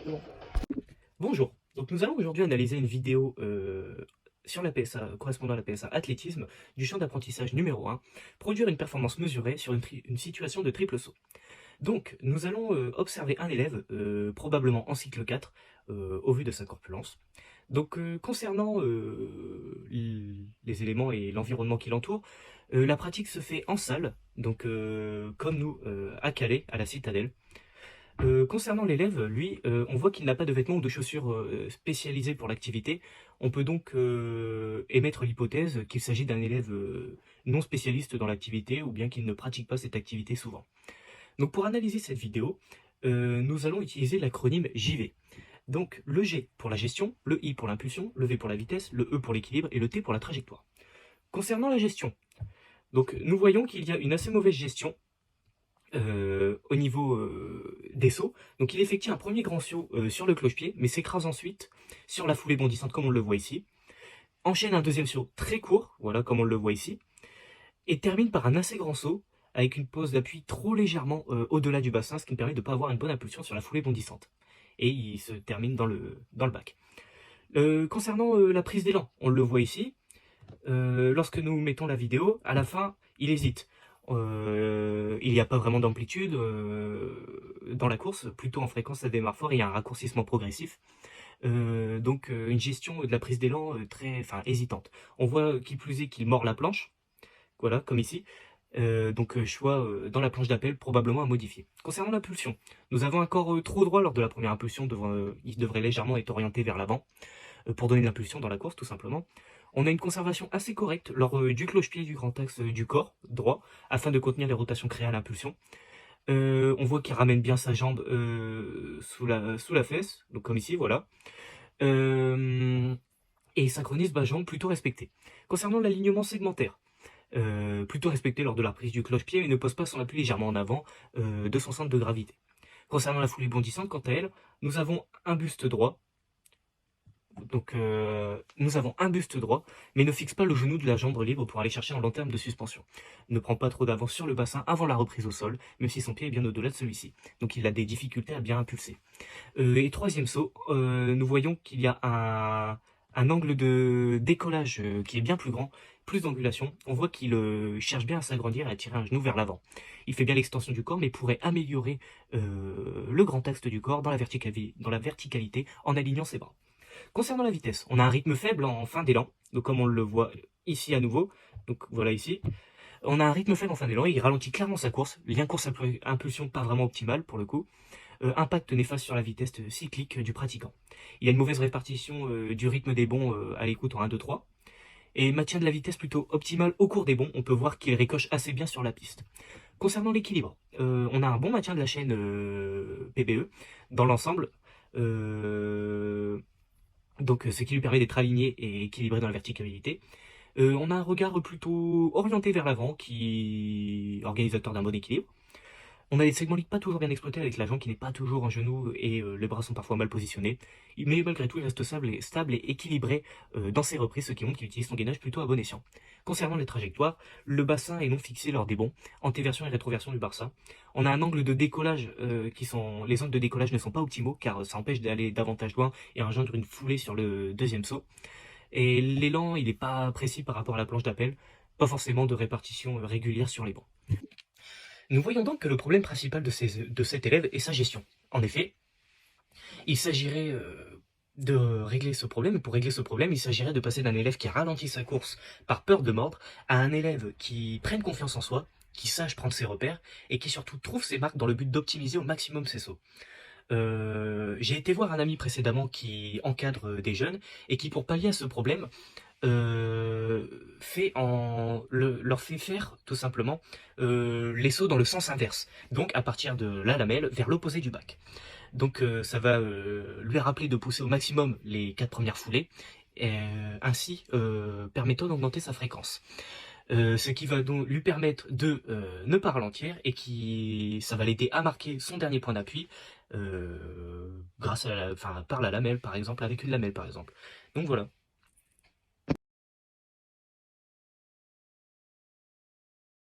Bon. Bonjour, donc nous allons aujourd'hui analyser une vidéo sur la PSA, correspondant à la PSA athlétisme, du champ d'apprentissage numéro 1, produire une performance mesurée sur une situation de triple saut. Donc nous allons observer un élève, probablement en cycle 4, au vu de sa corpulence. Donc concernant les éléments et l'environnement qui l'entoure, la pratique se fait en salle, donc comme nous à Calais, à la Citadelle. Concernant l'élève, lui, on voit qu'il n'a pas de vêtements ou de chaussures spécialisées pour l'activité. On peut donc émettre l'hypothèse qu'il s'agit d'un élève non spécialiste dans l'activité ou bien qu'il ne pratique pas cette activité souvent. Donc pour analyser cette vidéo, nous allons utiliser l'acronyme JV. Donc le G pour la gestion, le I pour l'impulsion, le V pour la vitesse, le E pour l'équilibre et le T pour la trajectoire. Concernant la gestion, donc nous voyons qu'il y a une assez mauvaise gestion au niveau des sauts. Donc il effectue un premier grand saut sur le cloche-pied, mais s'écrase ensuite sur la foulée bondissante comme on le voit ici. Enchaîne un deuxième saut très court, voilà comme on le voit ici, et termine par un assez grand saut avec une pose d'appui trop légèrement au-delà du bassin, ce qui me permet de ne pas avoir une bonne impulsion sur la foulée bondissante. Et il se termine dans le bac. Concernant la prise d'élan, on le voit ici. Lorsque nous mettons la vidéo, à la fin, il hésite. Il n'y a pas vraiment d'amplitude dans la course, plutôt en fréquence ça démarre fort et il y a un raccourcissement progressif. Donc une gestion de la prise d'élan hésitante. On voit qui plus est qu'il mord la planche, voilà, comme ici. Choix dans la planche d'appel probablement à modifier. Concernant l'impulsion, nous avons un corps trop droit lors de la première impulsion, il devrait légèrement être orienté vers l'avant pour donner de l'impulsion dans la course tout simplement. On a une conservation assez correcte lors du cloche-pied du grand axe du corps droit afin de contenir les rotations créées à l'impulsion. On voit qu'il ramène bien sa jambe sous la fesse, donc comme ici, voilà. Et il synchronise bas jambe plutôt respecté. Concernant l'alignement segmentaire, plutôt respecté lors de la prise du cloche-pied et ne pose pas son appui légèrement en avant de son centre de gravité. Concernant la foulée bondissante, quant à elle, nous avons un buste droit. Donc nous avons un buste droit, mais ne fixe pas le genou de la jambe libre pour aller chercher en long terme de suspension. Ne prend pas trop d'avance sur le bassin avant la reprise au sol, même si son pied est bien au-delà de celui-ci. Donc il a des difficultés à bien impulser. Et troisième saut, nous voyons qu'il y a un angle de décollage qui est bien plus grand, plus d'angulation. On voit qu'il cherche bien à s'agrandir et à tirer un genou vers l'avant. Il fait bien l'extension du corps, mais pourrait améliorer le grand axe du corps dans la verticalité en alignant ses bras. Concernant la vitesse, on a un rythme faible en fin d'élan, donc comme on le voit ici à nouveau, donc voilà ici. On a un rythme faible en fin d'élan, il ralentit clairement sa course, lien course-impulsion pas vraiment optimal pour le coup, impact néfaste sur la vitesse cyclique du pratiquant. Il y a une mauvaise répartition du rythme des bonds à l'écoute en 1, 2, 3, et maintien de la vitesse plutôt optimale au cours des bonds, on peut voir qu'il ricoche assez bien sur la piste. Concernant l'équilibre, on a un bon maintien de la chaîne PBE dans l'ensemble, ce qui lui permet d'être aligné et équilibré dans la verticalité. On a un regard plutôt orienté vers l'avant, qui est organisateur d'un bon équilibre. On a des segments liques pas toujours bien exploités avec la jambe qui n'est pas toujours en genou et les bras sont parfois mal positionnés. Mais malgré tout, il reste stable et équilibré dans ses reprises, ce qui montre qu'il utilise son gainage plutôt à bon escient. Concernant les trajectoires, le bassin est non fixé lors des bonds, antéversion et rétroversion du bassin. On a un angle de décollage les angles de décollage ne sont pas optimaux car ça empêche d'aller davantage loin et engendre une foulée sur le deuxième saut. Et l'élan, il n'est pas précis par rapport à la planche d'appel, pas forcément de répartition régulière sur les bancs. Nous voyons donc que le problème principal de cet élève est sa gestion. En effet, il s'agirait de régler ce problème, et pour régler ce problème, il s'agirait de passer d'un élève qui ralentit sa course par peur de mordre à un élève qui prenne confiance en soi, qui sache prendre ses repères, et qui surtout trouve ses marques dans le but d'optimiser au maximum ses sauts. J'ai été voir un ami précédemment qui encadre des jeunes, et qui pour pallier à ce problème, leur fait faire tout simplement les sauts dans le sens inverse, donc à partir de la lamelle vers l'opposé du bac. Donc ça va lui rappeler de pousser au maximum les 4 premières foulées, ainsi permettant d'augmenter sa fréquence. Ce qui va donc lui permettre de ne pas ralentir et ça va l'aider à marquer son dernier point d'appui grâce à par la lamelle par exemple, avec une lamelle par exemple. Donc voilà.